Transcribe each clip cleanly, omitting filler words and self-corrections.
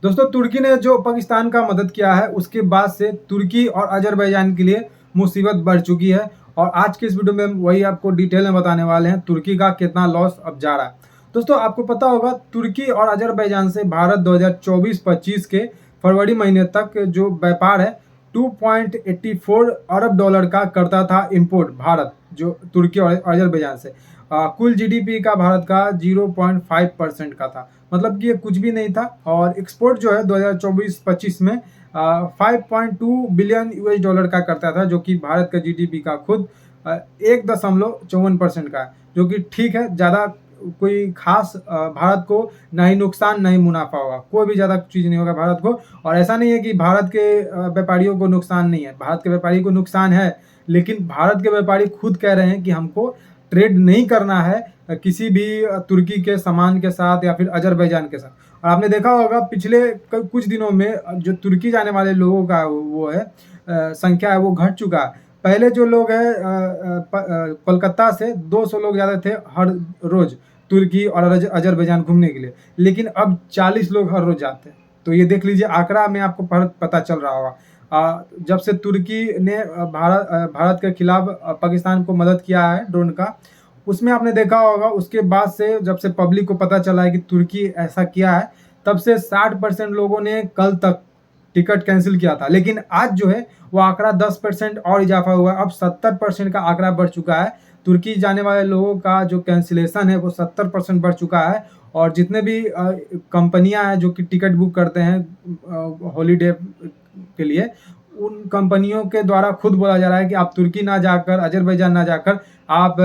दोस्तों तुर्की ने जो पाकिस्तान का मदद किया है उसके बाद से तुर्की और अजरबैजान के लिए मुसीबत बढ़ चुकी है। और आज के इस वीडियो में हम वही आपको डिटेल में बताने वाले हैं तुर्की का कितना लॉस अब जा रहा है। दोस्तों आपको पता होगा तुर्की और अजरबैजान से भारत 2024-25 के फरवरी महीने तक जो व्यापार है 2.84 अरब डॉलर का करता था इंपोर्ट भारत जो तुर्की और अजरबैजान से। कुल जीडीपी का भारत का 0.5% का था, मतलब कि ये कुछ भी नहीं था। और एक्सपोर्ट जो है 2024-25 में 5.2 बिलियन यूएस डॉलर का करता था, जो कि भारत का जीडीपी का खुद 1.54% का है, जो कि ठीक है। ज़्यादा कोई खास भारत को ना ही नुकसान ना ही मुनाफा होगा, कोई भी ज़्यादा चीज़ नहीं होगा भारत को। और ऐसा नहीं है कि भारत के व्यापारियों को नुकसान नहीं है, भारत के व्यापारी को नुकसान है, लेकिन भारत के व्यापारी खुद कह रहे हैं कि हमको ट्रेड नहीं करना है किसी भी तुर्की के सामान के साथ या फिर अजरबैजान के साथ। और आपने देखा होगा पिछले कुछ दिनों में जो तुर्की जाने वाले लोगों का वो है संख्या है वो घट चुका है। पहले जो लोग हैं कोलकाता से 200 लोग जाते थे हर रोज तुर्की और अजरबैजान घूमने के लिए, लेकिन अब 40 लोग हर रोज जाते हैं। तो ये देख लीजिए आंकड़ा में आपको पता चल रहा होगा। जब से तुर्की ने भारत के खिलाफ पाकिस्तान को मदद किया है ड्रोन का, उसमें आपने देखा होगा उसके बाद से जब से पब्लिक को पता चला है कि तुर्की ऐसा किया है, तब से 60% लोगों ने कल तक टिकट कैंसिल किया था। लेकिन आज जो है वो आंकड़ा 10% और इजाफा हुआ है, अब 70% का आंकड़ा बढ़ चुका है। तुर्की जाने वाले लोगों का जो कैंसिलेशन है वो 70% बढ़ चुका है। और जितने भी कंपनियां हैं जो कि टिकट बुक करते हैं हॉलीडे के लिए, उन कंपनियों के द्वारा खुद बोला जा रहा है कि आप तुर्की ना जाकर अजरबैजान ना जाकर आप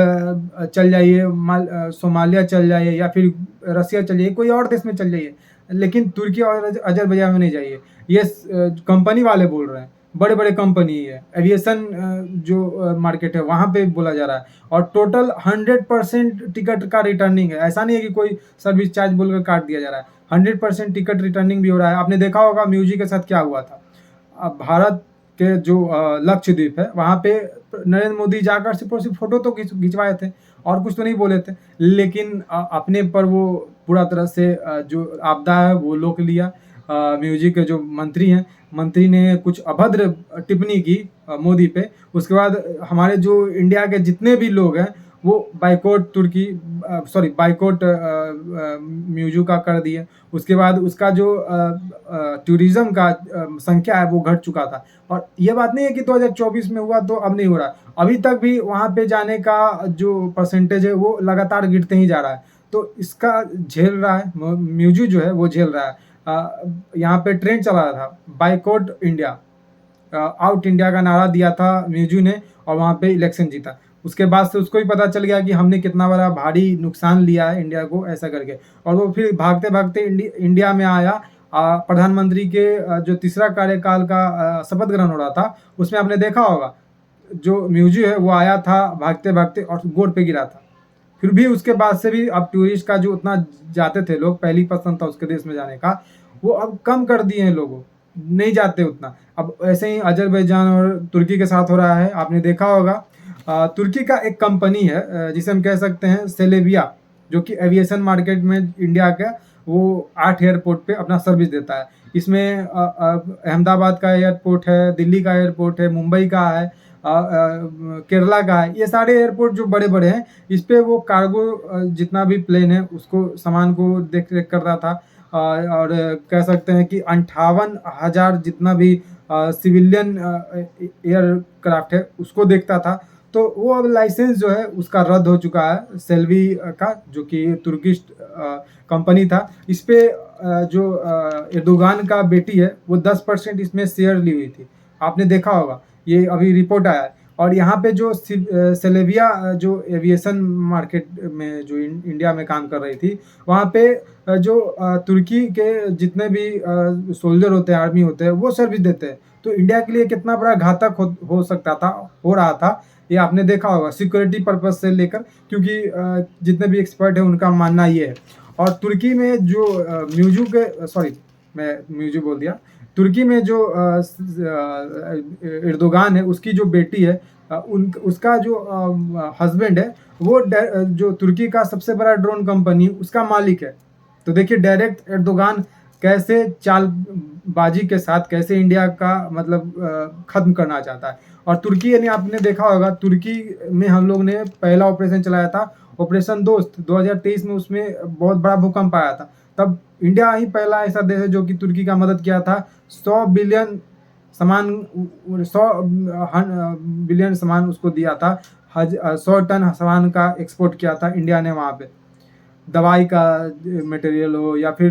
चल जाइए सोमालिया चल जाइए या फिर रसिया चल जाइए, कोई और देश में चल जाइए, लेकिन तुर्की और अजरबैजान में नहीं जाइए। ये कंपनी वाले बोल रहे हैं, बड़े बड़े कंपनी है, एविएशन जो मार्केट है वहाँ पे बोला जा रहा है। और टोटल 100% टिकट का रिटर्निंग है, ऐसा नहीं है कि कोई सर्विस चार्ज बोलकर काट दिया जा रहा है, 100% टिकट रिटर्निंग भी हो रहा है। आपने देखा होगा म्यूजिक के साथ क्या हुआ था। अब भारत के जो लक्षद्वीप है वहाँ पे नरेंद्र मोदी जाकर सिर्फ फोटो तो खिंचवाए थे और कुछ तो नहीं बोले थे, लेकिन अपने पर वो पूरा तरह से जो आपदा है वो रोक लिया। म्यूजिक के जो मंत्री हैं, मंत्री ने कुछ अभद्र टिप्पणी की मोदी पे। उसके बाद हमारे जो इंडिया के जितने भी लोग हैं वो बाइकॉट तुर्की बाइकॉट म्यूजिक का कर दिए। उसके बाद उसका जो टूरिज्म का संख्या है वो घट चुका था। और ये बात नहीं है कि 2024 में हुआ तो अब नहीं हो रहा, अभी तक भी वहाँ पे जाने का जो परसेंटेज है वो लगातार गिरते ही जा रहा है। तो इसका झेल रहा है म्यूजिक जो है वो झेल रहा है। यहाँ पे ट्रेंड चला रहा था बाइकॉट इंडिया, आउट इंडिया का नारा दिया था म्यूजिक ने और वहाँ पे इलेक्शन जीता। उसके बाद से उसको भी पता चल गया कि हमने कितना बड़ा भारी नुकसान लिया है इंडिया को ऐसा करके, और वो फिर भागते भागते इंडिया में आया। प्रधानमंत्री के जो तीसरा कार्यकाल का शपथ ग्रहण हो रहा था उसमें आपने देखा होगा जो म्यूजिक है वो आया था भागते भागते और गोड़ पे गिरा था। फिर भी उसके बाद से भी अब टूरिस्ट का जो उतना जाते थे लोग, पहली पसंद था उसके देश में जाने का, वो अब कम कर दिए हैं, लोगों नहीं जाते उतना। अब ऐसे ही अजरबैजान और तुर्की के साथ हो रहा है। आपने देखा होगा तुर्की का एक कंपनी है जिसे हम कह सकते हैं सेलेविया, जो कि एविएशन मार्केट में इंडिया का वो 8 एयरपोर्ट पे अपना सर्विस देता है। इसमें अहमदाबाद का एयरपोर्ट है, दिल्ली का एयरपोर्ट है, मुंबई का है, केरला का है। ये सारे एयरपोर्ट जो बड़े बड़े हैं इस पे वो कार्गो जितना भी प्लेन है उसको सामान को देख रेख कर रहा था। और कह सकते हैं कि 58,000 जितना भी सिविलियन एयरक्राफ्ट है उसको देखता था। तो वो अब लाइसेंस जो है उसका रद्द हो चुका है सेल्वी का, जो कि तुर्किश कंपनी था। इस पे जो एर्दोगान का बेटी है वो 10% इसमें शेयर ली हुई थी। आपने देखा होगा, ये अभी रिपोर्ट आया है। और यहाँ पे जो सेलेविया जो एविएशन मार्केट में जो इंडिया में काम कर रही थी, वहाँ पे जो तुर्की के जितने भी सोल्जर होते हैं, आर्मी होते हैं, वो सर्विस देते हैं। तो इंडिया के लिए कितना बड़ा घातक हो सकता था, हो रहा था, ये आपने देखा होगा सिक्योरिटी पर्पज से लेकर, क्योंकि जितने भी एक्सपर्ट हैं उनका मानना ये है। और तुर्की में जो मैं म्यूजिक बोल दिया, तुर्की में जो एर्दोगान है उसकी जो बेटी है, उसका जो हस्बैंड है वो जो तुर्की का सबसे बड़ा ड्रोन कंपनी उसका मालिक है। तो देखिए डायरेक्ट एर्दोगान कैसे चालबाजी के साथ कैसे इंडिया का मतलब ख़त्म करना चाहता है। और तुर्की यानी आपने देखा होगा, तुर्की में हम लोग ने पहला ऑपरेशन चलाया था, ऑपरेशन दोस्त 2023 में, उसमें बहुत बड़ा भूकंप आया था। तब इंडिया ही पहला ऐसा देश है जो कि तुर्की का मदद किया था। 100 बिलियन सामान 100 बिलियन सामान उसको दिया था। 100 टन सामान का एक्सपोर्ट किया था इंडिया ने वहाँ पे। दवाई का मटेरियल हो या फिर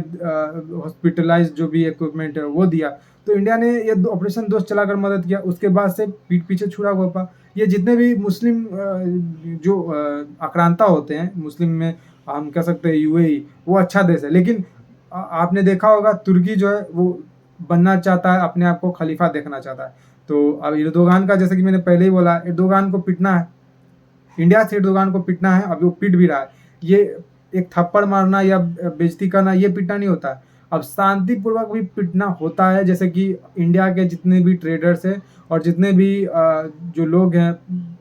हॉस्पिटलाइज जो भी इक्विपमेंट है वो दिया। तो इंडिया ने ये ऑपरेशन दोस्त चलाकर मदद किया। उसके बाद से पीठ पीछे छुरा हुआ। ये जितने भी मुस्लिम जो आक्रांता होते हैं, मुस्लिम में हम कह सकते हैं यूएई, वो अच्छा देश है। लेकिन आपने देखा होगा तुर्की जो है वो बनना चाहता है, अपने आप को खलीफा देखना चाहता है। तो अब एर्दोगान का, जैसे कि मैंने पहले ही बोला, एर्दोगान को पिटना है, इंडिया से एर्दोगान को पिटना है। अभी वो पिट भी रहा है। ये एक थप्पड़ मारना या बेइज्जती करना, ये पिटना नहीं होता है। अब शांतिपूर्वक भी पिटना होता है। जैसे कि इंडिया के जितने भी ट्रेडर्स हैं और जितने भी जो लोग हैं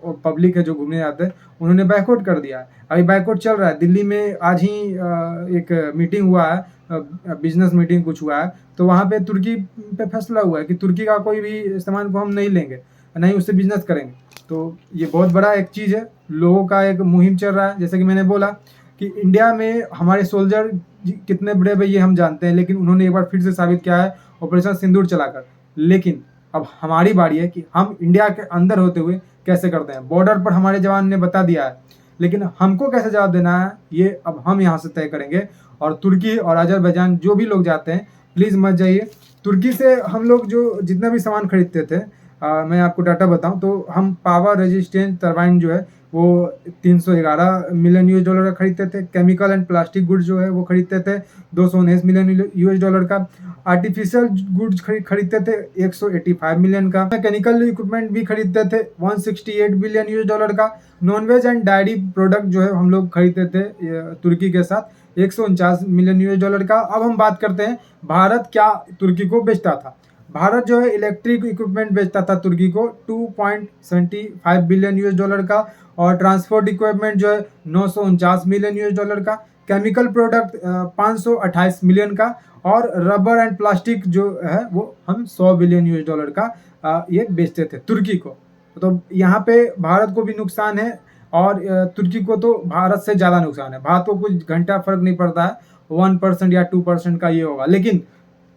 और पब्लिक है जो घूमने जाते हैं, उन्होंने बायकॉट कर दिया है। अभी बायकॉट चल रहा है। दिल्ली में आज ही एक मीटिंग हुआ है, बिजनेस मीटिंग कुछ हुआ है। तो वहाँ पे तुर्की पे फैसला हुआ है कि तुर्की का कोई भी सामान को हम नहीं लेंगे, नहीं उससे बिजनेस करेंगे। तो ये बहुत बड़ा एक चीज़ है, लोगों का एक मुहिम चल रहा है। जैसे कि मैंने बोला कि इंडिया में हमारे सोल्जर कितने बड़े ये हम जानते हैं, लेकिन उन्होंने एक बार फिर से साबित किया है ऑपरेशन सिंदूर चलाकर। लेकिन अब हमारी बारी है कि हम इंडिया के अंदर होते हुए कैसे करते हैं। बॉर्डर पर हमारे जवान ने बता दिया है, लेकिन हमको कैसे जवाब देना है ये अब हम यहाँ से तय करेंगे। और तुर्की और अजरबैजान जो भी लोग जाते हैं, प्लीज़ मत जाइए। तुर्की से हम लोग जो जितना भी सामान खरीदते थे, मैं आपको डाटा बताऊं तो हम पावर रेजिस्टेंट टरबाइन जो है वो 311 मिलियन यूएस डॉलर का खरीदते थे। केमिकल एंड प्लास्टिक गुड्स जो है वो खरीदते थे 219 मिलियन यूएस डॉलर का। आर्टिफिशियल गुड्स खरीदते थे 185 मिलियन का। मैकेनिकल इक्विपमेंट भी खरीदते थे 168 बिलियन यूएस डॉलर का। नॉनवेज एंड डायरी प्रोडक्ट जो है हम लोग खरीदते थे तुर्की के साथ 149 मिलियन यूएस डॉलर का। अब हम बात करते हैं भारत क्या तुर्की को बेचता था। भारत जो है इलेक्ट्रिक इक्विपमेंट बेचता था तुर्की को 2.75 बिलियन यूएस डॉलर का। और ट्रांसपोर्ट इक्विपमेंट जो है 949 मिलियन यूएस डॉलर का। केमिकल प्रोडक्ट 528 मिलियन का। और रबर एंड प्लास्टिक जो है वो हम 100 बिलियन यूएस डॉलर का ये बेचते थे तुर्की को। तो यहाँ पे भारत को भी नुकसान है और तुर्की को तो भारत से ज़्यादा नुकसान है। भारत को कुछ घंटा फर्क नहीं पड़ता है, 1% या 2% का ये होगा। लेकिन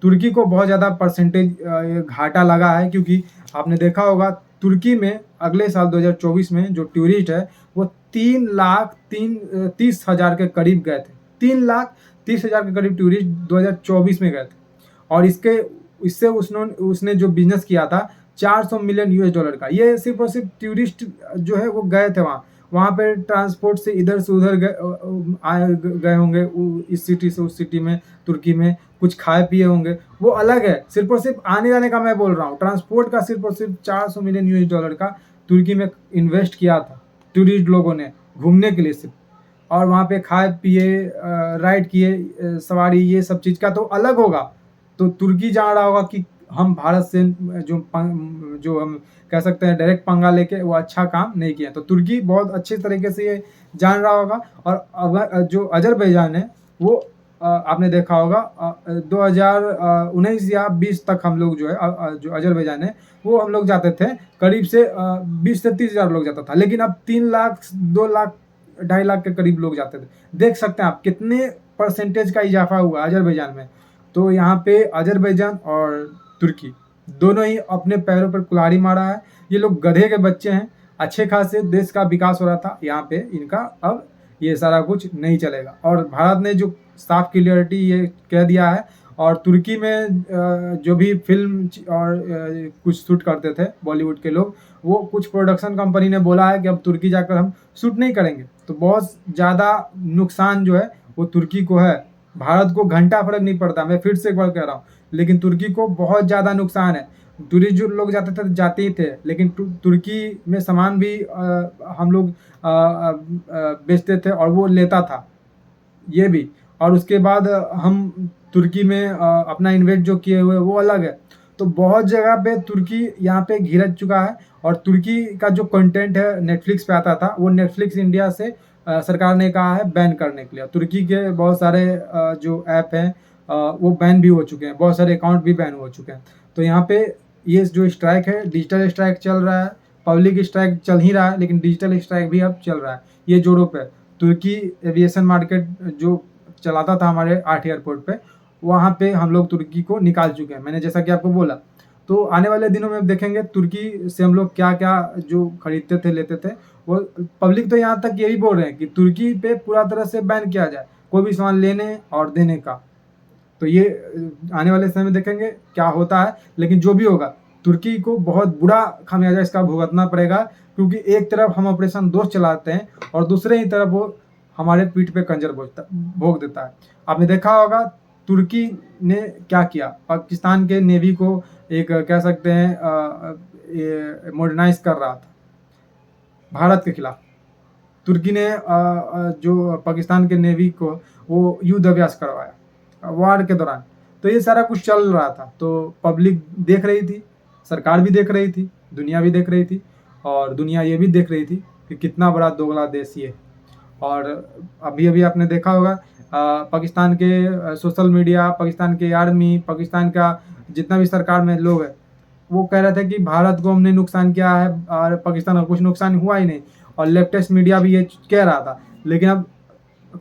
तुर्की को बहुत ज़्यादा परसेंटेज घाटा लगा है, क्योंकि आपने देखा होगा तुर्की में अगले साल 2024 में जो टूरिस्ट है वो 3,30,000 के करीब गए थे। 3,30,000 के करीब टूरिस्ट 2024 में गए थे। और इससे उसने जो बिजनेस किया था 400 मिलियन यूएस डॉलर का। ये सिर्फ और सिर्फ टूरिस्ट जो है वो गए थे वहाँ पे ट्रांसपोर्ट से इधर से उधर गए होंगे, इस सिटी से उस सिटी में तुर्की में, कुछ खाए पिए होंगे, वो अलग है। सिर्फ और सिर्फ आने जाने का मैं बोल रहा हूँ, ट्रांसपोर्ट का सिर्फ और सिर्फ 400 मिलियन यूएस डॉलर का तुर्की में इन्वेस्ट किया था टूरिस्ट लोगों ने घूमने के लिए सिर्फ। और वहाँ पे खाए पिए, राइड किए, सवारी, ये सब चीज़ का तो अलग होगा। तो तुर्की जान रहा होगा कि हम भारत से जो हम कह सकते हैं डायरेक्ट पंगा लेके वो अच्छा काम नहीं किया। तो तुर्की बहुत अच्छे तरीके से ये जान रहा होगा। और जो अजरबैजान है वो आपने देखा होगा 2019 या 20 तक हम लोग जो है जो अजरबैजान है वो हम लोग जाते थे करीब से 20 से 30 हज़ार लोग जाता था। लेकिन अब 3 लाख, 2 लाख, 2.5 लाख के करीब लोग जाते थे। देख सकते हैं आप कितने परसेंटेज का इजाफा हुआ अजरबैजान में। तो यहाँ पे अजरबैजान और तुर्की दोनों ही अपने पैरों पर कुल्हाड़ी मारा है। ये लोग गधे के बच्चे हैं। अच्छे खासे देश का विकास हो रहा था, यहाँ पे इनका अब ये सारा कुछ नहीं चलेगा। और भारत ने जो साफ क्लियरिटी ये कह दिया है। और तुर्की में जो भी फिल्म और कुछ शूट करते थे बॉलीवुड के लोग, वो कुछ प्रोडक्शन कंपनी ने बोला है कि अब तुर्की जाकर हम शूट नहीं करेंगे। तो बहुत ज़्यादा नुकसान जो है वो तुर्की को है। भारत को घंटा फर्क नहीं पड़ता, मैं फिर से एक बार कह रहा हूँ, लेकिन तुर्की को बहुत ज़्यादा नुकसान है। टूरिस्ट जो लोग जाते थे जाते ही थे, लेकिन तुर्की में सामान भी हम लोग बेचते थे और वो लेता था ये भी। और उसके बाद हम तुर्की में अपना इन्वेस्ट जो किए हुए वो अलग है। तो बहुत जगह पे तुर्की यहाँ पे घिर चुका है। और तुर्की का जो कंटेंट है नेटफ्लिक्स पे आता था, वो नेटफ्लिक्स इंडिया से सरकार ने कहा है बैन करने के लिए। तुर्की के बहुत सारे जो ऐप हैं वो बैन भी हो चुके हैं, बहुत सारे अकाउंट भी बैन हो चुके हैं। तो यहाँ पे ये जो स्ट्राइक है, डिजिटल स्ट्राइक चल रहा है, पब्लिक स्ट्राइक चल ही रहा है, लेकिन डिजिटल स्ट्राइक भी अब चल रहा है। ये जोरों पे तुर्की एविएशन मार्केट जो चलाता था हमारे 8 एयरपोर्ट पे, वहाँ पे हम लोग तुर्की को निकाल चुके हैं, मैंने जैसा कि आपको बोला। तो आने वाले दिनों में देखेंगे तुर्की से हम लोग क्या-क्या जो खरीदते थे, लेते थे, वो पब्लिक तो यहाँ तक यही बोल रहे हैं कि तुर्की पे पूरा तरह से बैन किया जाए, कोई भी सामान लेने और देने का। तो ये आने वाले समय में देखेंगे क्या होता है, लेकिन जो भी होगा तुर्की को बहुत बुरा खामियाजा इसका भुगतना पड़ेगा, क्योंकि एक तरफ हम ऑपरेशन दोस्त चलाते हैं और दूसरे ही तरफ वो हमारे पीठ पे खंजर भोंक देता है। आपने देखा होगा तुर्की ने क्या किया, पाकिस्तान के नेवी को एक कह सकते हैं मॉडर्नाइज कर रहा था भारत के खिलाफ। तुर्की ने जो पाकिस्तान के नेवी को वो युद्ध अभ्यास करवाया वार के दौरान। तो ये सारा कुछ चल रहा था, तो पब्लिक देख रही थी, सरकार भी देख रही थी, दुनिया भी देख रही थी, और दुनिया ये भी देख रही थी कि कितना बड़ा दोगला देश ये है। और अभी-अभी आपने देखा होगा पाकिस्तान के सोशल मीडिया, पाकिस्तान की आर्मी, पाकिस्तान का जितना भी सरकार में लोग हैं, वो कह रहे थे कि भारत को हमने नुकसान किया है और पाकिस्तान को कुछ नुकसान हुआ ही नहीं, और लेफ्टिस्ट मीडिया भी ये कह रहा था। लेकिन अब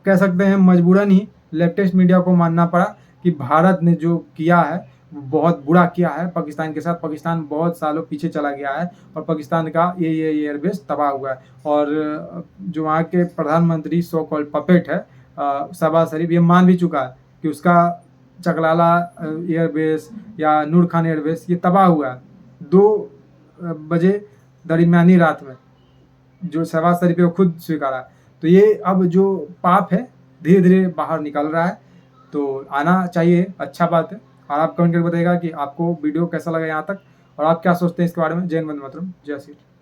कह सकते हैं मजबूरन ही लेफ्टिस्ट मीडिया को मानना पड़ा कि भारत ने जो किया है बहुत बुरा किया है पाकिस्तान के साथ। पाकिस्तान बहुत सालों पीछे चला गया है और पाकिस्तान का ये एयरबेस तबाह हुआ है। और जो वहाँ के प्रधानमंत्री सो कॉल्ड पपेट है शहबाज शरीफ, ये मान भी चुका है कि उसका चकलाला एयरबेस या नूर खान एयरबेस ये तबाह हुआ है 2 बजे दरमियानी रात में, जो शहबाज शरीफ है वो खुद स्वीकारा है। तो ये अब जो पाप है धीरे धीरे बाहर निकल रहा है, तो आना चाहिए, अच्छा बात है। और आप कमेंट करके बताइएगा कि आपको वीडियो कैसा लगा यहाँ तक, और आप क्या सोचते हैं इसके बारे में। जय हिंद, वंदे मातरम, जय श्री राम।